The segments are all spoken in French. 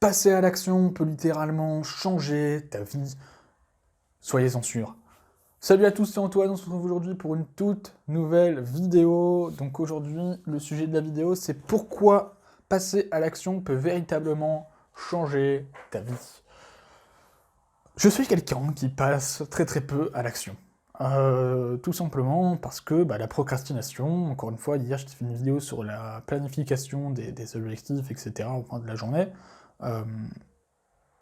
Passer à l'action peut littéralement changer ta vie. Soyez-en sûrs. Salut à tous, c'est Antoine, on se retrouve aujourd'hui pour une toute nouvelle vidéo. Donc aujourd'hui, le sujet de la vidéo, c'est pourquoi passer à l'action peut véritablement changer ta vie. Je suis quelqu'un qui passe très peu à l'action. Tout simplement parce que la procrastination, encore une fois, hier j'ai fait une vidéo sur la planification des objectifs, etc. au cours de la journée. Euh,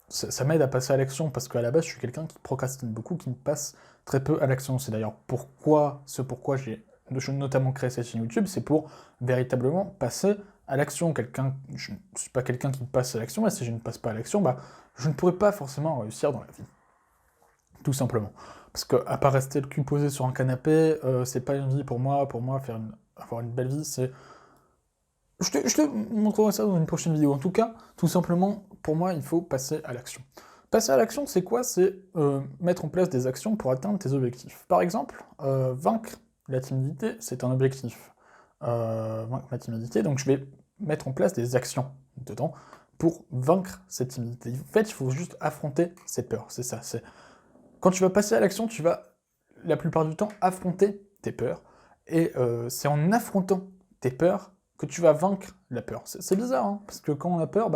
ça m'aide à passer à l'action parce qu'à la base je suis quelqu'un qui procrastine beaucoup, qui passe très peu à l'action. C'est d'ailleurs pourquoi j'ai notamment créé cette chaîne YouTube, c'est pour véritablement passer à l'action. Je ne suis pas quelqu'un qui passe à l'action, et si je ne passe pas à l'action, je ne pourrais pas forcément réussir dans la vie. Tout simplement. Parce que à part rester le cul posé sur un canapé, c'est pas une vie pour moi avoir une belle vie, c'est... Je te montrerai ça dans une prochaine vidéo. En tout cas, tout simplement, pour moi, il faut passer à l'action. Passer à l'action, c'est quoi? C'est mettre en place des actions pour atteindre tes objectifs. Par exemple, vaincre la timidité, c'est un objectif. Vaincre ma timidité, donc je vais mettre en place des actions dedans pour vaincre cette timidité. En fait, il faut juste affronter cette peur, c'est ça. Quand tu vas passer à l'action, tu vas, la plupart du temps, affronter tes peurs. Et c'est en affrontant tes peurs que tu vas vaincre la peur. C'est bizarre, hein, parce que quand on a peur,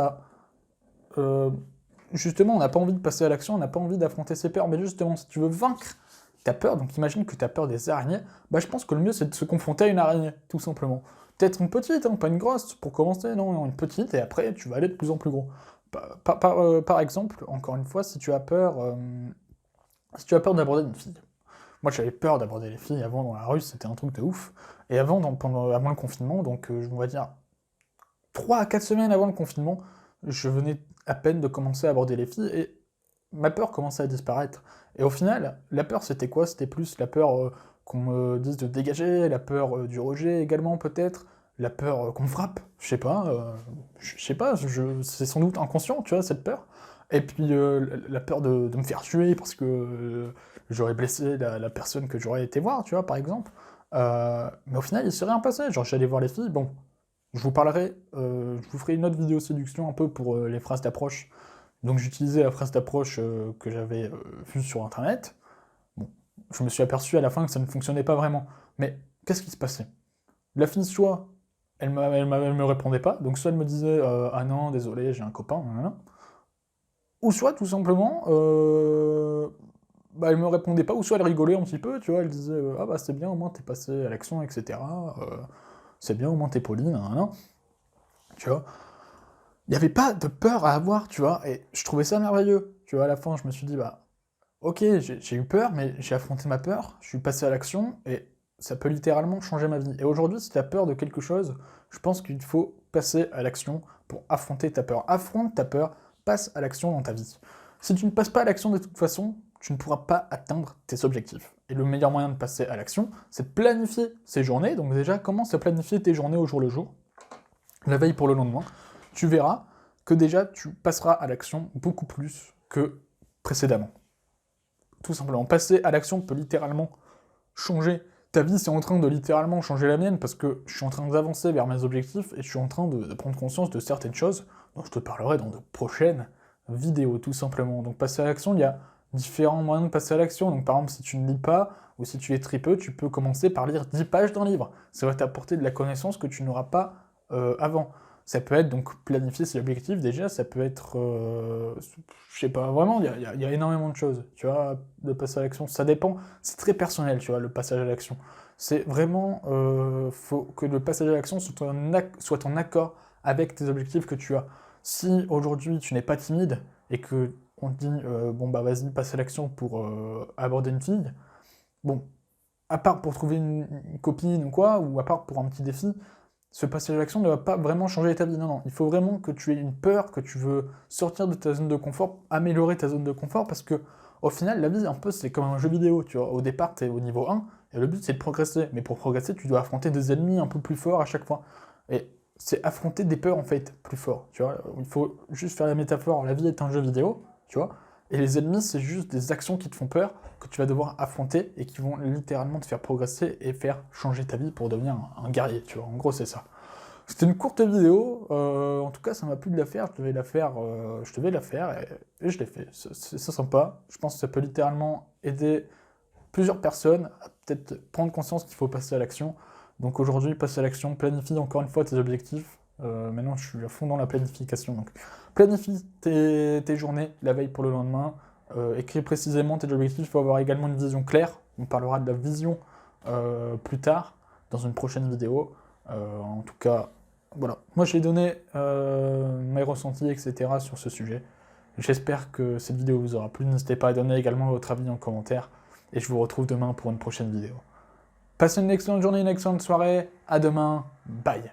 justement, on n'a pas envie de passer à l'action, on n'a pas envie d'affronter ses peurs, mais justement, si tu veux vaincre ta peur, donc imagine que tu as peur des araignées, je pense que le mieux c'est de se confronter à une araignée, tout simplement. Peut-être une petite, hein, pas une grosse, pour commencer, non, une petite, et après tu vas aller de plus en plus gros. Par exemple, encore une fois, si tu as peur d'aborder une fille. Moi, j'avais peur d'aborder les filles avant dans la rue, c'était un truc de ouf. Et avant le confinement, donc on va dire 3 à 4 semaines avant le confinement, je venais à peine de commencer à aborder les filles et ma peur commençait à disparaître. Et au final, la peur c'était quoi? C'était plus la peur qu'on me dise de dégager, la peur du rejet également peut-être, la peur qu'on me frappe, je sais pas, c'est sans doute inconscient, tu vois, cette peur. Et puis la peur de me faire tuer parce que j'aurais blessé la personne que j'aurais été voir, tu vois, par exemple. Mais au final, il s'est rien passé, genre j'allais voir les filles, bon, je vous ferai une autre vidéo séduction un peu pour les phrases d'approche. Donc j'utilisais la phrase d'approche que j'avais vue sur internet. Bon, je me suis aperçu à la fin que ça ne fonctionnait pas vraiment. Mais qu'est-ce qui se passait? La fille, soit elle me répondait pas, donc soit elle me disait ah non, désolé, j'ai un copain, nanana. Ou soit tout simplement elle me répondait pas, ou soit elle rigolait un petit peu, tu vois, elle disait ah c'est bien, au moins t'es passé à l'action, etc. C'est bien, au moins t'es poli, nanana. Tu vois. Il n'y avait pas de peur à avoir, tu vois, et je trouvais ça merveilleux. Tu vois, à la fin, je me suis dit, ok, j'ai eu peur, mais j'ai affronté ma peur, je suis passé à l'action, et ça peut littéralement changer ma vie. Et aujourd'hui, si tu as peur de quelque chose, je pense qu'il faut passer à l'action pour affronter ta peur. Affronte ta peur, passe à l'action dans ta vie. Si tu ne passes pas à l'action de toute façon, tu ne pourras pas atteindre tes objectifs. Et le meilleur moyen de passer à l'action, c'est de planifier ces journées. Donc déjà, commence à planifier tes journées au jour le jour, la veille pour le lendemain. Tu verras que déjà, tu passeras à l'action beaucoup plus que précédemment. Tout simplement, passer à l'action peut littéralement changer ta vie, c'est en train de littéralement changer la mienne, parce que je suis en train d'avancer vers mes objectifs, et je suis en train de prendre conscience de certaines choses, dont je te parlerai dans de prochaines vidéos, tout simplement. Donc passer à l'action, il y a différents moyens de passer à l'action. Donc par exemple, si tu ne lis pas, ou si tu es tripeux, tu peux commencer par lire 10 pages d'un livre. Ça va t'apporter de la connaissance que tu n'auras pas avant. Ça peut être donc planifier ses objectifs déjà, ça peut être, je sais pas, vraiment, il y a énormément de choses, tu vois, de passer à l'action, ça dépend, c'est très personnel, tu vois, le passage à l'action. C'est vraiment, faut que le passage à l'action soit en accord avec tes objectifs que tu as. Si aujourd'hui tu n'es pas timide, et que on te dit, vas-y, passe à l'action pour aborder une fille, bon, à part pour trouver une copine ou quoi, ou à part pour un petit défi, ce passage à l'action ne va pas vraiment changer ta vie. Non, non, il faut vraiment que tu aies une peur, que tu veux sortir de ta zone de confort, améliorer ta zone de confort, parce que au final, la vie, un peu, c'est comme un jeu vidéo, tu vois. Au départ, tu es au niveau 1, et le but, c'est de progresser. Mais pour progresser, tu dois affronter des ennemis un peu plus forts à chaque fois. Et c'est affronter des peurs, en fait, plus forts, tu vois. Il faut juste faire la métaphore, la vie est un jeu vidéo, tu vois. Et les ennemis, c'est juste des actions qui te font peur, que tu vas devoir affronter, et qui vont littéralement te faire progresser et faire changer ta vie pour devenir un guerrier, tu vois. En gros, c'est ça. C'était une courte vidéo, en tout cas ça m'a plu de la faire, je devais la faire et je l'ai fait. C'est sympa, je pense que ça peut littéralement aider plusieurs personnes à peut-être prendre conscience qu'il faut passer à l'action. Donc aujourd'hui, passer à l'action, planifie encore une fois tes objectifs. Maintenant je suis à fond dans la planification, donc planifie tes journées, la veille pour le lendemain, écris précisément tes objectifs, il faut avoir également une vision claire, on parlera de la vision plus tard, dans une prochaine vidéo. En tout cas, voilà. Moi, j'ai donné mes ressentis, etc. sur ce sujet. J'espère que cette vidéo vous aura plu. N'hésitez pas à donner également votre avis en commentaire. Et je vous retrouve demain pour une prochaine vidéo. Passez une excellente journée, une excellente soirée. À demain. Bye.